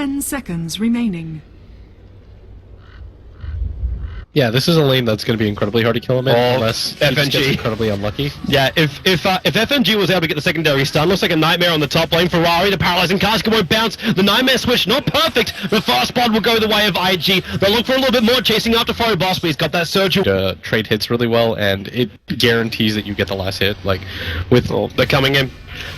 10 seconds remaining. Yeah, this is a lane that's going to be incredibly hard to kill him in, unless he FNG gets incredibly unlucky. Yeah, if FNG was able to get the secondary stun, looks like a nightmare on the top lane. Ferrari, the paralyzing casket won't bounce. The nightmare switch, not perfect, but fast spot will go the way of IG. They'll look for a little bit more, chasing after Boss, but he's got that surge. Trade hits really well, and it guarantees that you get the last hit. Like, with they're coming in.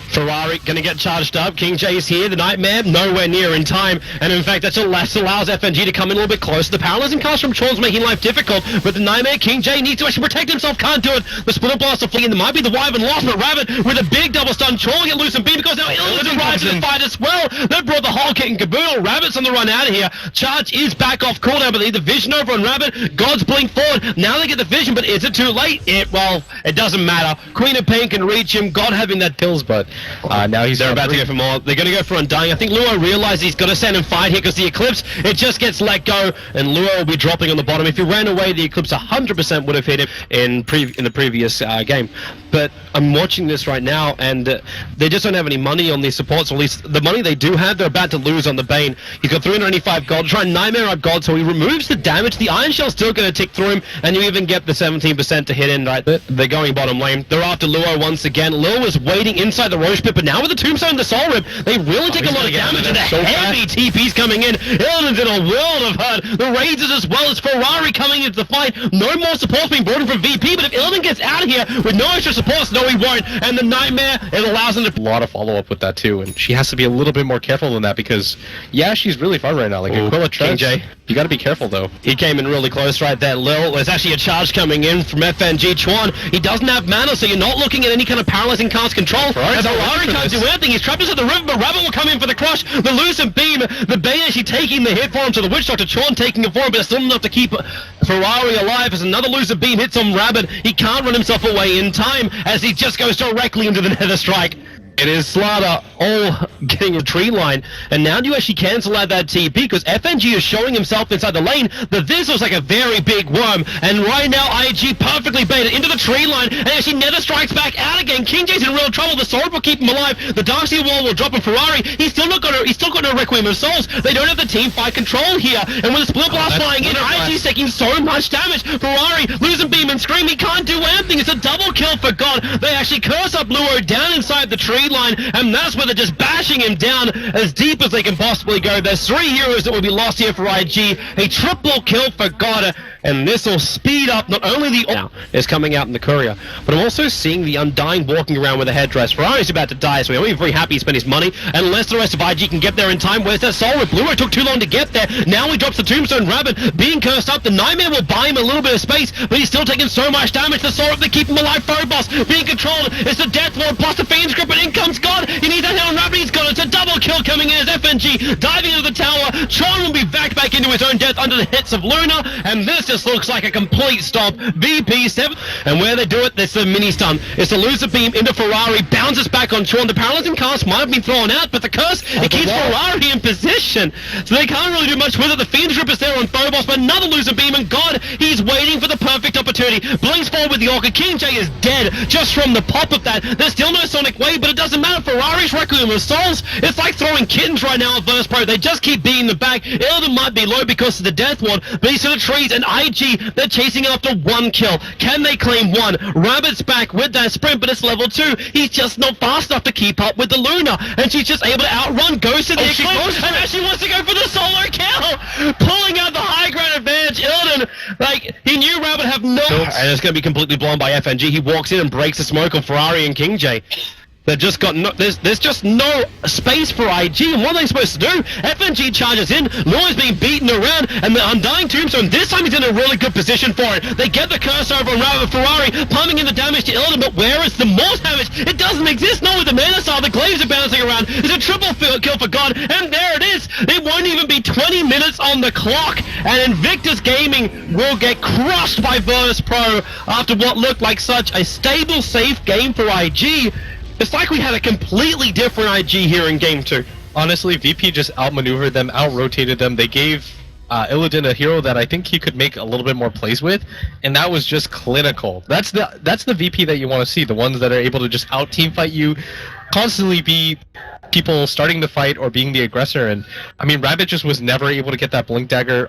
Ferrari gonna get charged up. King J is here. The nightmare nowhere near in time, and in fact that allows FNG to come in a little bit closer. The paralyzing cast from Chorn's making life difficult, but the nightmare King J needs to actually protect himself. Can't do it. The splinter blast of fleeing. There might be the Wyvern lost, but Rabbit with a big double stun. Chorn will get loose and beam because now Illidan arrives in the fight as well. They've brought the whole kit and caboodle. Rabbit's on the run out of here. Charge is back off cooldown, but they need the vision over on Rabbit. God's blink forward. Now they get the vision, but is it too late? Well, it doesn't matter. Queen of Pain can reach him. God having that kills, but now they're about to go for more. They're going to go for Undying. I think Luo realized he's got to stand and fight here because the Eclipse, it just gets let go, and Luo will be dropping on the bottom. If he ran away, the Eclipse 100% would have hit him in the previous game. But I'm watching this right now, and they just don't have any money on these supports, or at least the money they do have, they're about to lose on the Bane. He's got 395 gold, try and Nightmare up God, so he removes the damage. The Iron Shell's still going to tick through him, and you even get the 17% to hit in, right? They're going bottom lane. They're after Luo once again. Luo is waiting inside the Roche Pit, but now with the Tombstone and the Soul Rip, they really take a lot of damage, and the heavy TP's coming in. Illidan's in a world of hurt. The Razors as well as Ferrari coming into the fight. No more supports being brought in from VP, but if Illidan gets out of here with no extra supports, no he won't. And the Nightmare, it allows him to... A lot of follow-up with that too, and she has to be a little bit more careful than that because, yeah, she's really fun right now. Like, Aquila Trent, you gotta be careful though. He came in really close right there, Lil. There's actually a charge coming in from FNG Chuan. He doesn't have mana, so you're not looking at any kind of paralyzing cast control. Ferrari can't do anything. He's trapped inside the river, but Rabbit will come in for the crush. The Lucent Beam, the Bane actually taking the hit for him, so the Witch Doctor Chuan taking it for him, but it's still enough to keep Ferrari alive as another Lucent Beam hits on Rabbit. He can't run himself away in time as he just goes directly into the Nether Strike. It is Slaughter all getting a tree line, and now you actually cancel out that TP because FNG is showing himself inside the lane, but this looks like a very big worm, and right now IG perfectly baited into the tree line, and actually Nether strikes back out again. King J's in real trouble. The sword will keep him alive. The Darkseer wall will drop on Ferrari. He's still got no Requiem of Souls. They don't have the team fight control here, and with the split blast flying in, IG's taking so much damage. Ferrari losing Beam and Scream. He can't do anything. It's a double kill for God. They actually curse up Luo down inside the tree line, and that's where they're just bashing him down as deep as they can possibly go. There's 3 heroes that will be lost here for IG. A triple kill for God, and this will speed up not only the now is coming out in the courier, but I'm also seeing the Undying walking around with a headdress. Ferrari's about to die, so he'll be very happy he spent his money, unless the rest of IG can get there in time. Where's that Soul Rip? Luo took too long to get there. Now he drops the Tombstone. Rabbit being cursed up. The Nightmare will buy him a little bit of space, but he's still taking so much damage. The Soul Rip to keep him alive. Phobos being controlled. It's the Death Ward plus the Fiend's Grip, and in comes God. He needs that hit on Rabbit. He's got it. It's a double kill coming in as FNG diving into the tower. Tron will be back into his own death under the hits of Luna, and this just looks like a complete stop. VP 7, and where they do it, there's the mini stun. It's the loser beam into Ferrari, bounces back on Tron. The paralyzing cast might have been thrown out, but the curse, it keeps Ferrari in position, so they can't really do much with it. The Fiend's Grip is there on Phobos, but another loser beam, and God, he's waiting for the perfect opportunity. Blinks forward with the Orca. King J is dead just from the pop of that. There's still no Sonic Wave, but it doesn't matter. Ferrari's Requiem of Souls, it's like throwing kittens right now at Verse Pro. They just keep beating them back. Illidan might be low because of the Death Ward, but he's to the trees, and IG, they're chasing after 1 kill. Can they claim 1? Rabbit's back with that sprint, but it's level 2. He's just not fast enough to keep up with the Luna, and she's just able to outrun, goes to the Eclipse, and now she wants to go for the solo kill, pulling out the high ground advantage. Illidan, like, he knew Rabbit have no... And it's going to be completely blown by FNG. He walks in and breaks the smoke on Ferrari and King J. They've just got no, there's just no space for IG, and what are they supposed to do? FNG charges in, Luo's being beaten around, and the Undying Tombstone, this time he's in a really good position for it. They get the curse over on Rabbit. Ferrari pumping in the damage to Illidan, but where is the more damage? It doesn't exist, not with the mana style. The glaives are bouncing around. It's a triple kill for God, and there it is. It won't even be 20 minutes on the clock, and Invictus Gaming will get crushed by Virtus Pro after what looked like such a stable, safe game for IG. It's like we had a completely different IG here in Game 2. Honestly, VP just outmaneuvered them, out-rotated them. They gave Illidan a hero that I think he could make a little bit more plays with, and that was just clinical. That's the VP that you want to see, the ones that are able to just out-team fight you, constantly be people starting the fight or being the aggressor. And I mean, Rabbit just was never able to get that Blink Dagger